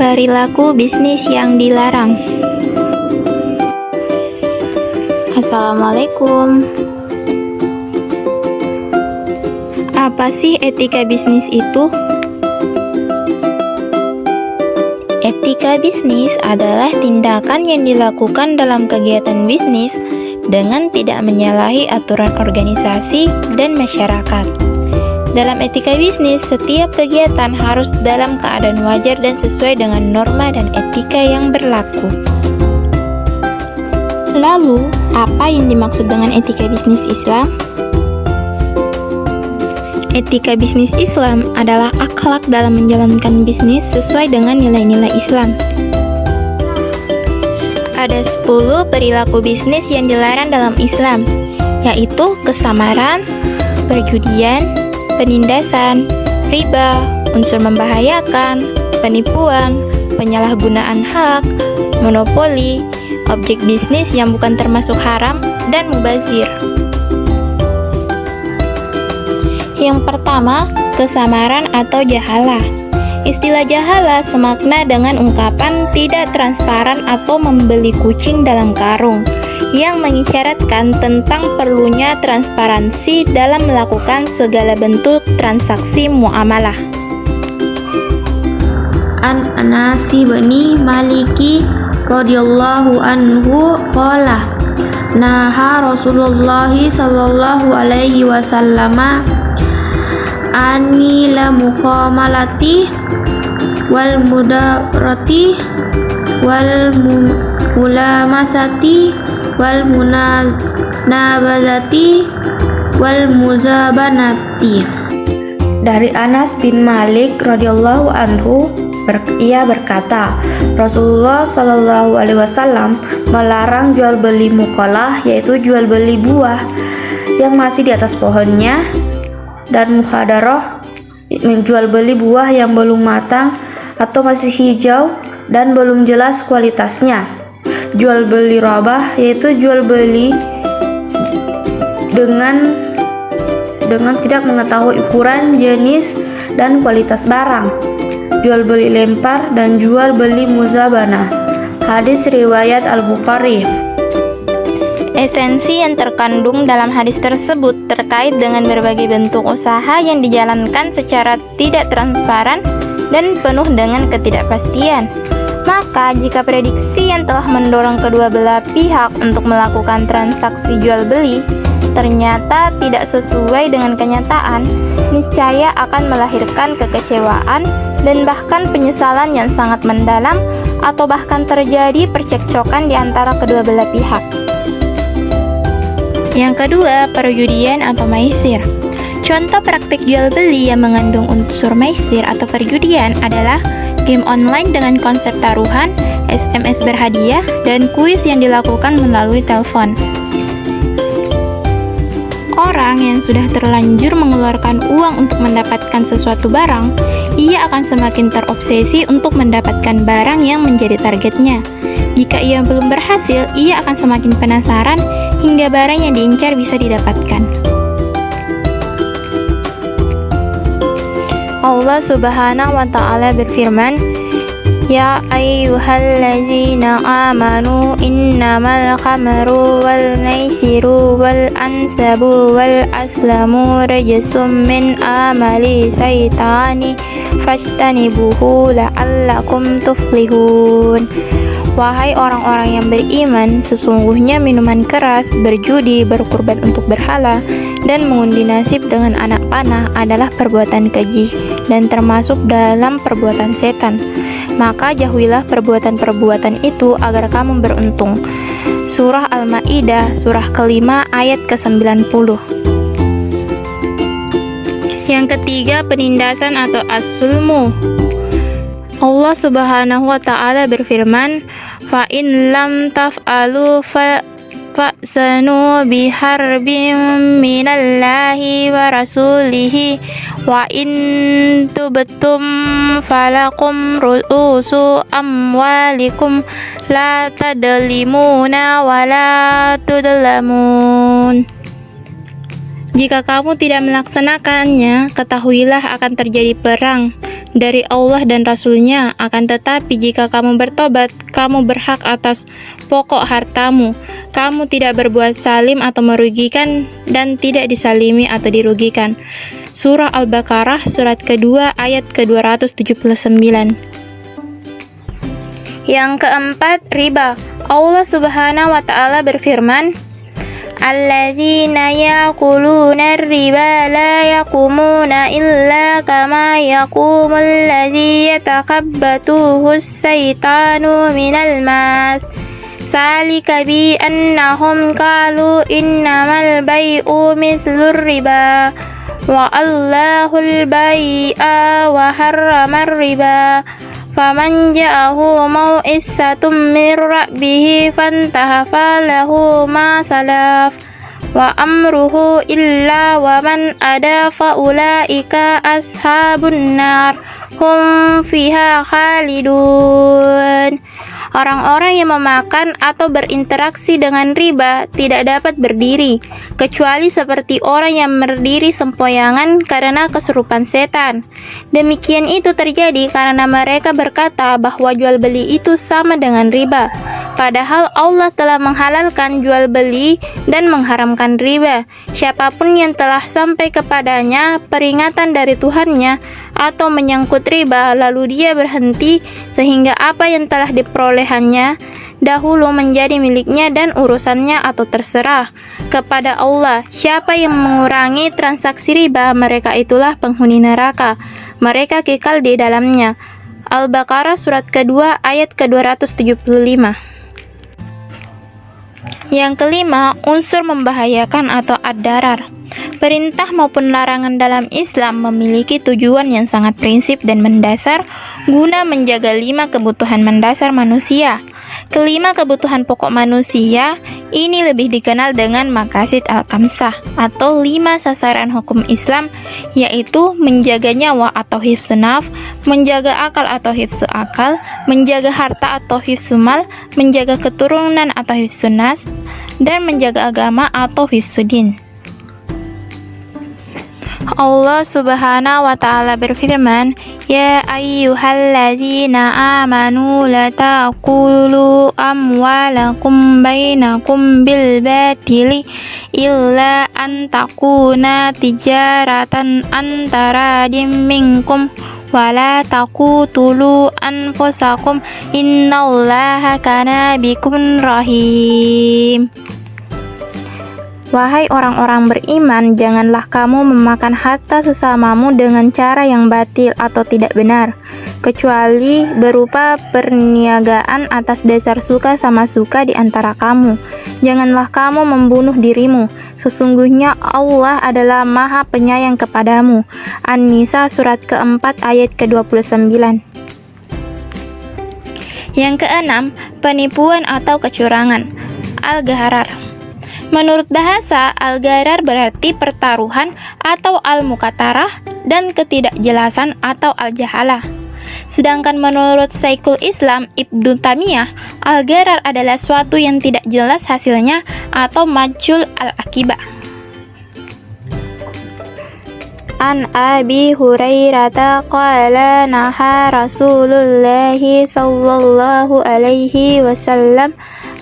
Perilaku bisnis yang dilarang. Assalamualaikum. Apa sih etika bisnis itu? Etika bisnis adalah tindakan yang dilakukan dalam kegiatan bisnis dengan tidak menyalahi aturan organisasi dan masyarakat. Dalam etika bisnis, setiap kegiatan harus dalam keadaan wajar dan sesuai dengan norma dan etika yang berlaku. Lalu, apa yang dimaksud dengan etika bisnis Islam? Etika bisnis Islam adalah akhlak dalam menjalankan bisnis sesuai dengan nilai-nilai Islam. Ada 10 perilaku bisnis yang dilarang dalam Islam, yaitu kesamaran, perjudian, penindasan, riba, unsur membahayakan, penipuan, penyalahgunaan hak, monopoli, objek bisnis yang bukan termasuk haram, dan mubazir. Yang pertama, kesamaran atau jahalah. Istilah jahalah semakna dengan ungkapan tidak transparan atau membeli kucing dalam karung, yang mengisyaratkan tentang perlunya transparansi dalam melakukan segala bentuk transaksi muamalah. An Anasi bani Maliki radhiyallahu anhu qala naha Rasulullah sallallahu alaihi wasallam anila muqamalati wal mudarati wal mulamasati wal munabazati wal muzabanati. Dari Anas bin Malik radhiyallahu anhu, ia berkata, Rasulullah shallallahu alaihi wasallam melarang jual beli muqalah, yaitu jual beli buah yang masih di atas pohonnya, dan muhadarah, menjual beli buah yang belum matang atau masih hijau dan belum jelas kualitasnya. Jual beli rabah, yaitu jual beli dengan tidak mengetahui ukuran, jenis, dan kualitas barang. Jual beli lempar dan jual beli muzabana. Hadis riwayat Al-Bukhari. Esensi yang terkandung dalam hadis tersebut terkait dengan berbagai bentuk usaha yang dijalankan secara tidak transparan dan penuh dengan ketidakpastian. Maka, jika prediksi yang telah mendorong kedua belah pihak untuk melakukan transaksi jual beli ternyata tidak sesuai dengan kenyataan, niscaya akan melahirkan kekecewaan dan bahkan penyesalan yang sangat mendalam, atau bahkan terjadi percekcokan di antara kedua belah pihak. Yang kedua, perjudian atau maisir. Contoh praktik jual beli yang mengandung unsur maisir atau perjudian adalah game online dengan konsep taruhan, SMS berhadiah, dan kuis yang dilakukan melalui telepon. Orang yang sudah terlanjur mengeluarkan uang untuk mendapatkan sesuatu barang, ia akan semakin terobsesi untuk mendapatkan barang yang menjadi targetnya. Jika ia belum berhasil, ia akan semakin penasaran hingga barang yang diincar bisa didapatkan. Allah Subhanahu wa Ta'ala berfirman, Ya ayyuhallazina amanu innamal khamru wal maisiru wal ansabu wal aslamu rajsum min amali syaitani fajtanibuhu la'allakum tuflihun. Wahai orang-orang yang beriman, sesungguhnya minuman keras, berjudi, berkurban untuk berhala, dan mengundi nasib dengan anak panah adalah perbuatan keji dan termasuk dalam perbuatan setan. Maka jauhilah perbuatan-perbuatan itu agar kamu beruntung. Surah Al-Ma'idah, surah ke-5 ayat ke-90. Yang ketiga, penindasan atau as-sulmu. Allah Subhanahu wa Ta'ala berfirman, fa in lam taf'alu fa'sanu biharbin minallahi wa rasulihi wa in tubtum falakum ru'usu amwalikum la tadlimuna wa la tudlamun. Jika kamu tidak melaksanakannya, ketahuilah akan terjadi perang dari Allah dan Rasul-Nya. Akan tetapi jika kamu bertobat, kamu berhak atas pokok hartamu. Kamu tidak berbuat zalim atau merugikan dan tidak disalimi atau dirugikan. Surah Al-Baqarah surat kedua ayat ke-279. Yang keempat, riba. Allah Subhanahu wa taala berfirman, Allazina ya'kuluna riba la yaqumuna illa kama yaqumul ladzi yatakabbathu as-saytanu minal mas. Salika bi annahum qalu innamal bai'u mislur riba wa Allahul bai'a wa harramar riba. Faman ja'ahu mau'izatun min rabbih fantaha falahu ma salaf wa amruhu illa wa man ada fa ulaika ashabun nar hum fiha khalidun. Orang-orang yang memakan atau berinteraksi dengan riba tidak dapat berdiri, kecuali seperti orang yang berdiri sempoyangan karena kesurupan setan. Demikian itu terjadi karena mereka berkata bahwa jual beli itu sama dengan riba. Padahal Allah telah menghalalkan jual beli dan mengharamkan riba. Siapapun yang telah sampai kepadanya peringatan dari Tuhannya atau menyangkut riba, lalu dia berhenti sehingga apa yang telah diperolehannya dahulu menjadi miliknya dan urusannya atau terserah kepada Allah. Siapa yang mengurangi transaksi riba, mereka itulah penghuni neraka. Mereka kekal di dalamnya. Al-Baqarah surat kedua ayat ke-275. Yang kelima, unsur membahayakan atau ad-darar. Perintah maupun larangan dalam Islam memiliki tujuan yang sangat prinsip dan mendasar guna menjaga 5 kebutuhan mendasar manusia. Kelima kebutuhan pokok manusia ini lebih dikenal dengan maqasid al-khamsah atau 5 sasaran hukum Islam, yaitu menjaga nyawa atau hifdzus nafs, menjaga akal atau hifdzus akal, menjaga harta atau hifdzus mal, menjaga keturunan atau hifdzus nas, dan menjaga agama atau hifdzus din. Allah Subhanahu wa taala berfirman, Ya ayyuhalladzina amanu la ta'kulu amwalakum bainakum bil batili illa an takuna tijaratan antara minkum wala taqtulu anfusakum innallaha kana bikum rahim. Wahai orang-orang beriman, janganlah kamu memakan harta sesamamu dengan cara yang batil atau tidak benar, kecuali berupa perniagaan atas dasar suka sama suka di antara kamu. Janganlah kamu membunuh dirimu. Sesungguhnya Allah adalah Maha Penyayang kepadamu. An-Nisa surat keempat ayat ke-29. Yang keenam, penipuan atau kecurangan. Al-Gharar. Menurut bahasa, al-gharar berarti pertaruhan atau al-mukatarah dan ketidakjelasan atau al-jahalah. Sedangkan menurut Syekhul Islam Ibnu Taimiyah, al-gharar adalah suatu yang tidak jelas hasilnya atau majhul al-akibah. An Abi Hurairah qala naha Rasulullah sallallahu alaihi wasallam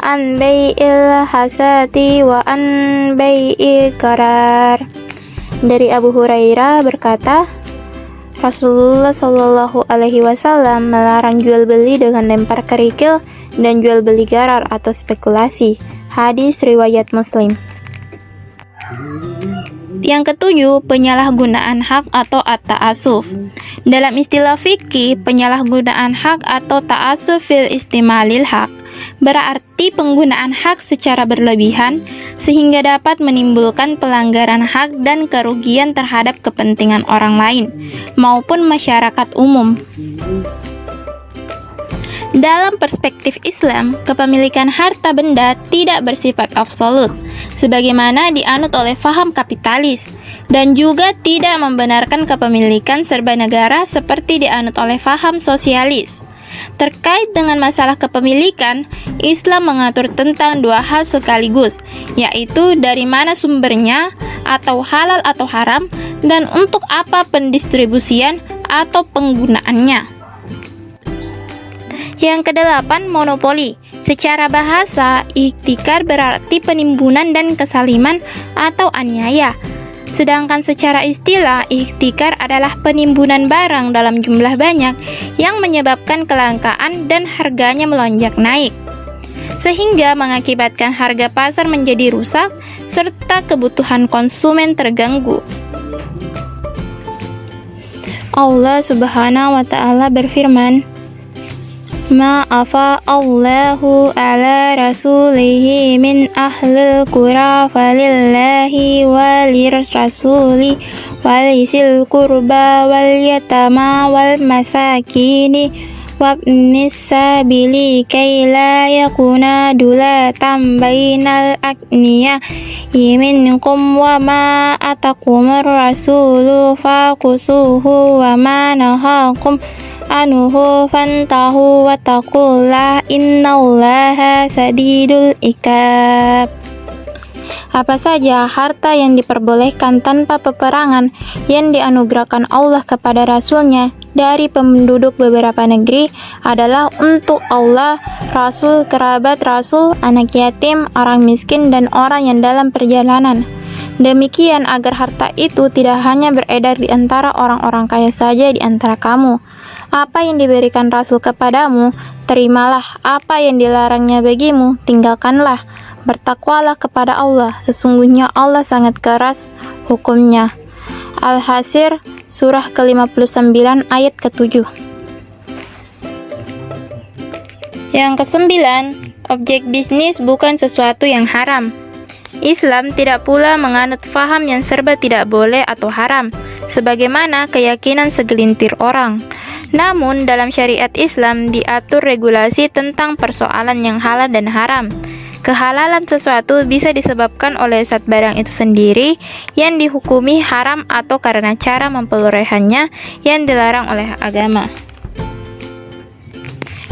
an bai'il hasati wa an bai'il qarar. Dari Abu Hurairah berkata, Rasulullah sallallahu alaihi wasallam melarang jual beli dengan lempar kerikil dan jual beli garar atau spekulasi. Hadis riwayat Muslim. Yang ketujuh, penyalahgunaan hak atau at-ta'assuf. Dalam istilah fikih, penyalahgunaan hak atau ta'assuf fil istimalil hak berarti penggunaan hak secara berlebihan sehingga dapat menimbulkan pelanggaran hak dan kerugian terhadap kepentingan orang lain maupun masyarakat umum. Dalam perspektif Islam, kepemilikan harta benda tidak bersifat absolut, sebagaimana dianut oleh faham kapitalis, dan juga tidak membenarkan kepemilikan serba negara seperti dianut oleh faham sosialis. Terkait dengan masalah kepemilikan, Islam mengatur tentang dua hal sekaligus, yaitu dari mana sumbernya, atau halal atau haram, dan untuk apa pendistribusian atau penggunaannya. Yang kedelapan, monopoli. Secara bahasa, ihtikar berarti penimbunan dan kesaliman atau aniaya. Sedangkan secara istilah, ihtikar adalah penimbunan barang dalam jumlah banyak yang menyebabkan kelangkaan dan harganya melonjak naik, sehingga mengakibatkan harga pasar menjadi rusak serta kebutuhan konsumen terganggu. Allah Subhanahu wa Ta'ala berfirman, Ma afa Allahu ala rasulihi min ahlil qura falillahi walir rasuli walisil qurba wal yatama wal masakini wabnis sabili kay la yakuna dulatan bainal agniya minkum wa ma atakumur rasulu fakusuhu wa ma nahakum anuhu fantahu wattaqullah innallaha sadidul iqab. Apa saja harta yang diperbolehkan tanpa peperangan yang dianugerahkan Allah kepada Rasulnya dari penduduk beberapa negeri adalah untuk Allah, Rasul, kerabat Rasul, anak yatim, orang miskin, dan orang yang dalam perjalanan. Demikian agar harta itu tidak hanya beredar di antara orang-orang kaya saja di antara kamu. Apa yang diberikan Rasul kepadamu, terimalah. Apa yang dilarangnya bagimu, tinggalkanlah. Bertakwalah kepada Allah, sesungguhnya Allah sangat keras hukumnya. Al-Hasr, surah ke-59 ayat ke-7. Yang kesembilan, objek bisnis bukan sesuatu yang haram. Islam tidak pula menganut faham yang serba tidak boleh atau haram, sebagaimana keyakinan segelintir orang. Namun, dalam syariat Islam diatur regulasi tentang persoalan yang halal dan haram. Kehalalan sesuatu bisa disebabkan oleh zat barang itu sendiri yang dihukumi haram atau karena cara memperolehannya yang dilarang oleh agama.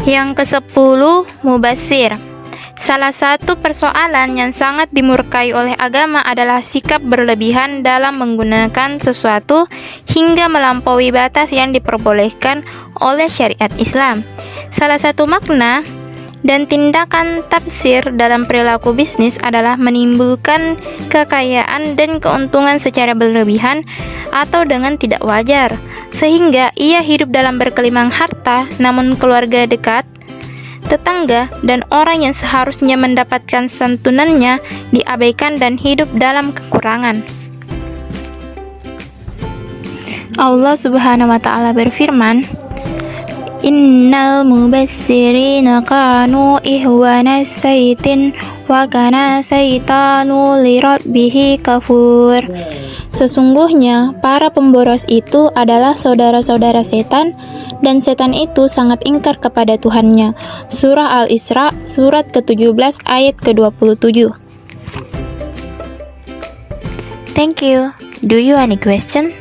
Yang ke-10, mubazir. Salah satu persoalan yang sangat dimurkai oleh agama adalah sikap berlebihan dalam menggunakan sesuatu hingga melampaui batas yang diperbolehkan oleh syariat Islam. Salah satu makna dan tindakan tafsir dalam perilaku bisnis adalah menimbulkan kekayaan dan keuntungan secara berlebihan atau dengan tidak wajar, sehingga ia hidup dalam berkelimang harta, namun keluarga dekat, tetangga, dan orang yang seharusnya mendapatkan santunannya diabaikan dan hidup dalam kekurangan. Allah Subhanahu wa Ta'ala berfirman, Innal mubassirina kanu ihwana saytin wa kana saytanu lirabbihi kafur. Sesungguhnya para pemboros itu adalah saudara-saudara setan, dan setan itu sangat ingkar kepada Tuhannya. Surah Al-Isra, surat ke-17 ayat ke-27. Thank you. Do you any question?